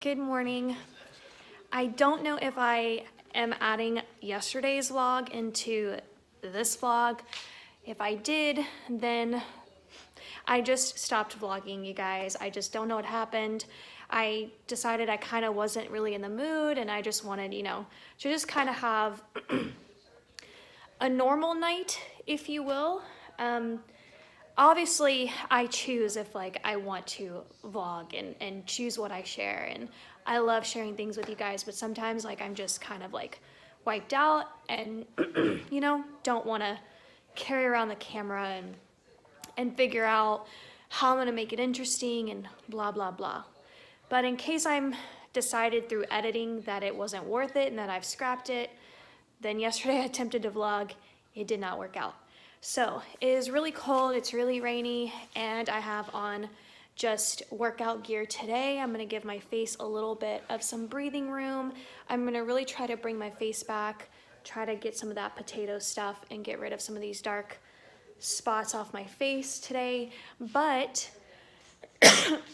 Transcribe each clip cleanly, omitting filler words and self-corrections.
Good morning. I don't know if I am adding yesterday's vlog into this vlog. If I did, then I just stopped vlogging, you guys. I just don't know what happened. I decided I kind of wasn't really in the mood and I just wanted, to just kind of have a normal night, if you will. Obviously I choose if I want to vlog and choose what I share, and I love sharing things with you guys, but sometimes I'm just kind of wiped out and don't want to carry around the camera and figure out how I'm gonna make it interesting and blah blah blah. But in case I'm decided through editing that it wasn't worth it and that I've scrapped it, then yesterday I attempted to vlog. It did not work out. So it is really cold, it's really rainy, and I have on just workout gear today. I'm gonna give my face a little bit of some breathing room. I'm gonna really try to bring my face back, try to get some of that potato stuff and get rid of some of these dark spots off my face today. But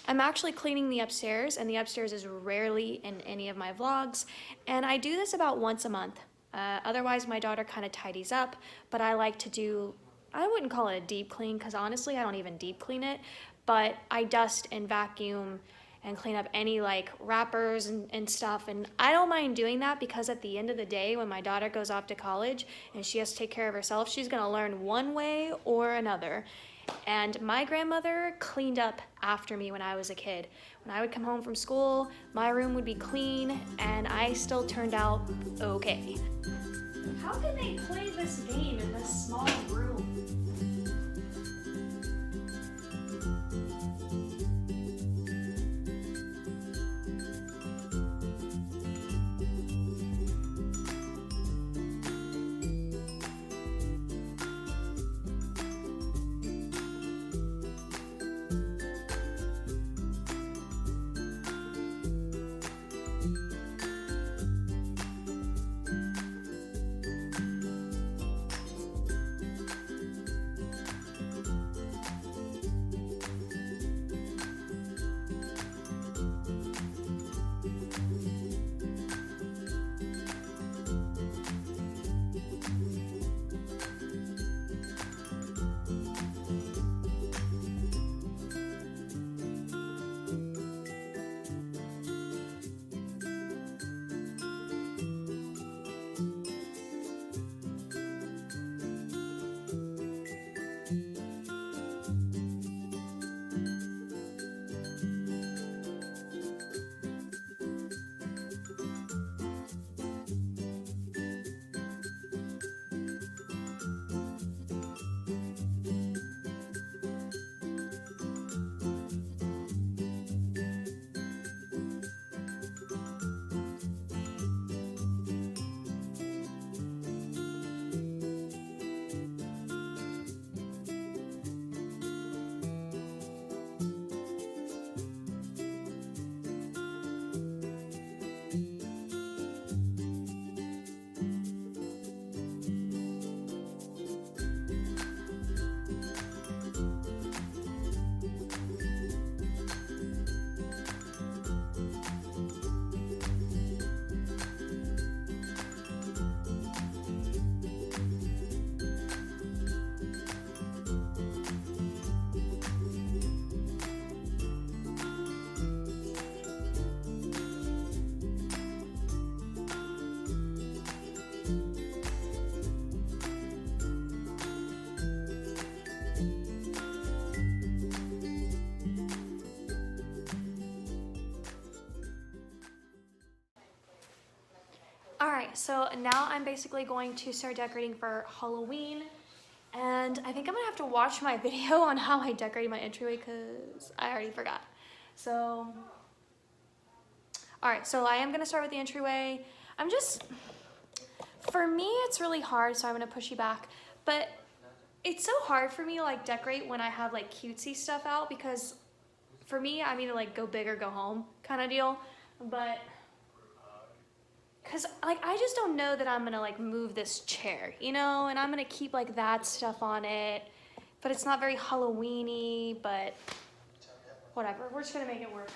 I'm actually cleaning the upstairs, and the upstairs is rarely in any of my vlogs, and I do this about once a month. Otherwise, my daughter kind of tidies up, but I like to do, I wouldn't call it a deep clean because honestly, I don't even deep clean it, but I dust and vacuum and clean up any wrappers and stuff. And I don't mind doing that because at the end of the day, when my daughter goes off to college and she has to take care of herself, she's gonna learn one way or another. And my grandmother cleaned up after me when I was a kid. When I would come home from school, my room would be clean and I still turned out okay. How can they play this game in this small room? Alright, so now I'm basically going to start decorating for Halloween, and I think I'm gonna have to watch my video on how I decorated my entryway because I already forgot. So, alright, so I am gonna start with the entryway. For me it's really hard, so I'm gonna push you back, but it's so hard for me to decorate when I have cutesy stuff out, because for me, I'm either go big or go home kind of deal, but because I just don't know that I'm gonna move this chair, and I'm gonna keep that stuff on it, but it's not very Halloween-y, but whatever, we're just gonna make it work.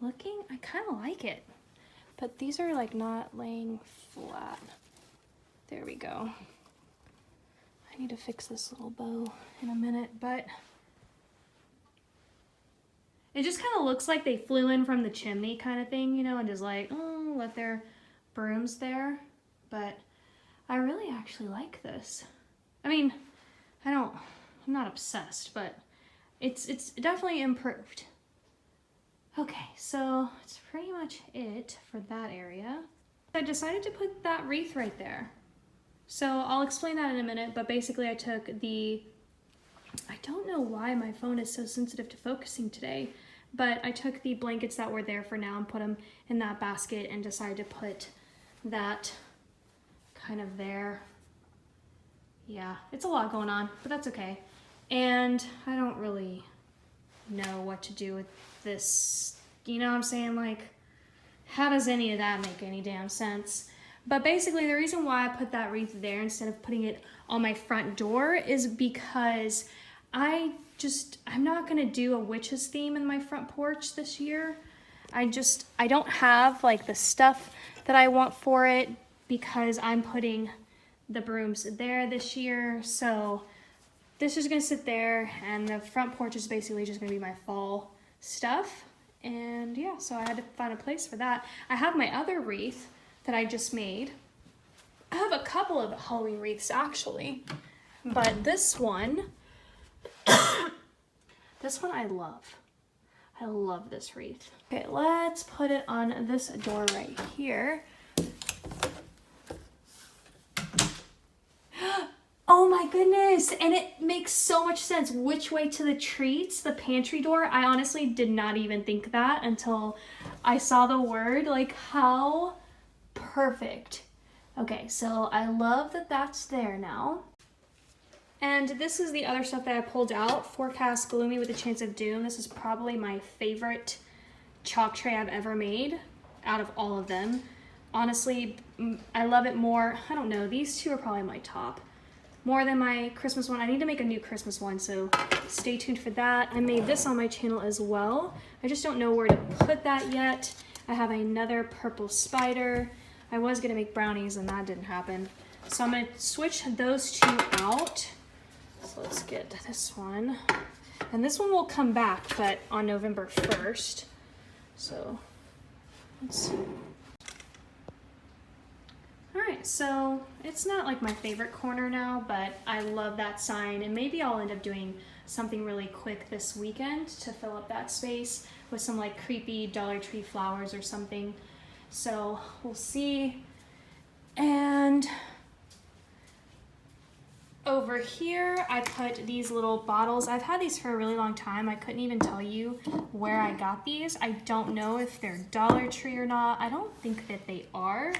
looking, I kind of like it. But these are like not laying flat. There we go. I need to fix this little bow in a minute, but it just kind of looks like they flew in from the chimney kind of thing, you know, and just like, oh, left their brooms there. But I really actually like this. I mean, I'm not obsessed, but it's definitely improved. Okay, so that's pretty much it for that area. I decided to put that wreath right there. So I'll explain that in a minute, but basically I took I don't know why my phone is so sensitive to focusing today, but I took the blankets that were there for now and put them in that basket and decided to put that kind of there. Yeah, it's a lot going on, but that's okay. And I don't really know what to do with this, you know what I'm saying? Like, how does any of that make any damn sense? But basically the reason why I put that wreath there instead of putting it on my front door is because I'm not gonna do a witch's theme in my front porch this year. I don't have like the stuff that I want for it because I'm putting the brooms there this year. So this is gonna sit there and the front porch is basically just gonna be my fall stuff. And yeah, so I had to find a place for that. I have my other wreath that I just made. I have a couple of Halloween wreaths actually, but this one, this one I love. I love this wreath. Okay, let's put it on this door right here. Oh my goodness, and it makes so much sense. Which way to the treats, the pantry door? I honestly did not even think that until I saw the word. Like, how perfect. Okay, so I love that that's there now. And this is the other stuff that I pulled out. Forecast gloomy with a chance of doom. This is probably my favorite chalk tray I've ever made out of all of them. Honestly, I love it more. I don't know, these two are probably my top. More than my Christmas one. I need to make a new Christmas one, so stay tuned for that. I made this on my channel as well. I just don't know where to put that yet. I have another purple spider. I was gonna make brownies and that didn't happen. So I'm gonna switch those two out. So let's get this one. And this one will come back, but on November 1st. So let's see. All right, so it's not like my favorite corner now, but I love that sign, and maybe I'll end up doing something really quick this weekend to fill up that space with some like creepy Dollar Tree flowers or something. So we'll see. And over here, I put these little bottles. I've had these for a really long time. I couldn't even tell you where I got these. I don't know if they're Dollar Tree or not. I don't think that they are.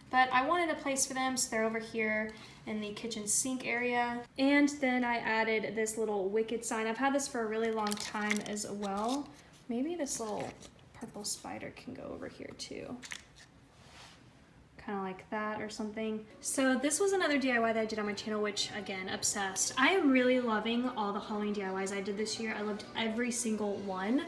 But I wanted a place for them, so they're over here in the kitchen sink area. And then I added this little wicked sign. I've had this for a really long time as well. Maybe this little purple spider can go over here too. Kind of like that or something. So this was another DIY that I did on my channel, which again, obsessed. I am really loving all the Halloween DIYs I did this year. I loved every single one,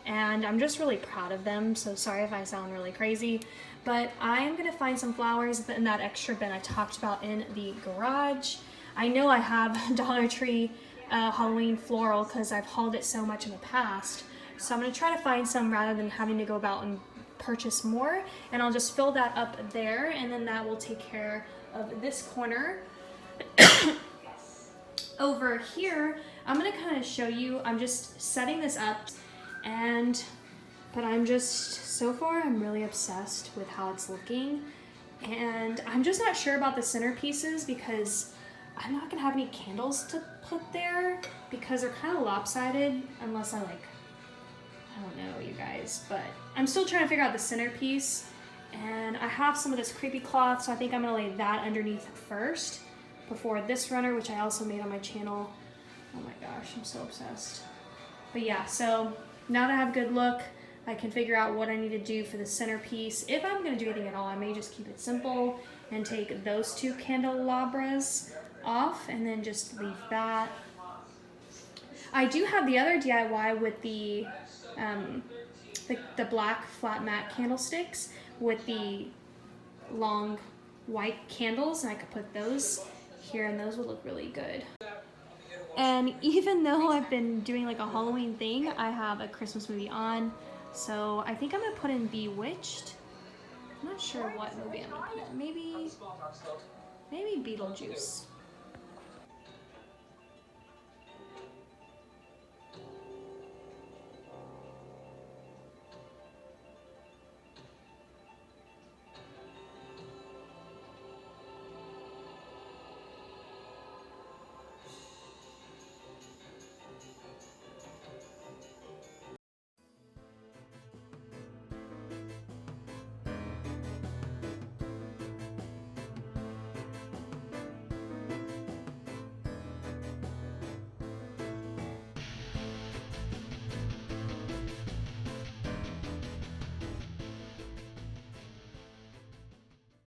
and I'm just really proud of them. So sorry if I sound really crazy. But I am gonna find some flowers in that extra bin I talked about in the garage. I know I have Dollar Tree Halloween floral because I've hauled it so much in the past. So I'm gonna try to find some rather than having to go about and purchase more. And I'll just fill that up there, and then that will take care of this corner. Over here, I'm gonna kind of show you, I'm just setting this up but I'm just, so far, I'm really obsessed with how it's looking. And I'm just not sure about the centerpieces because I'm not gonna have any candles to put there because they're kind of lopsided unless I don't know, you guys, but I'm still trying to figure out the centerpiece. And I have some of this creepy cloth, so I think I'm gonna lay that underneath first before this runner, which I also made on my channel. Oh my gosh, I'm so obsessed. But yeah, so now that I have a good look, I can figure out what I need to do for the centerpiece. If I'm gonna do anything at all, I may just keep it simple and take those two candelabras off and then just leave that. I do have the other DIY with the the black flat matte candlesticks with the long white candles, and I could put those here, and those would look really good. And even though I've been doing like a Halloween thing, I have a Christmas movie on, so I think I'm gonna put in Bewitched. I'm not sure what movie I'm gonna put in. Maybe Beetlejuice.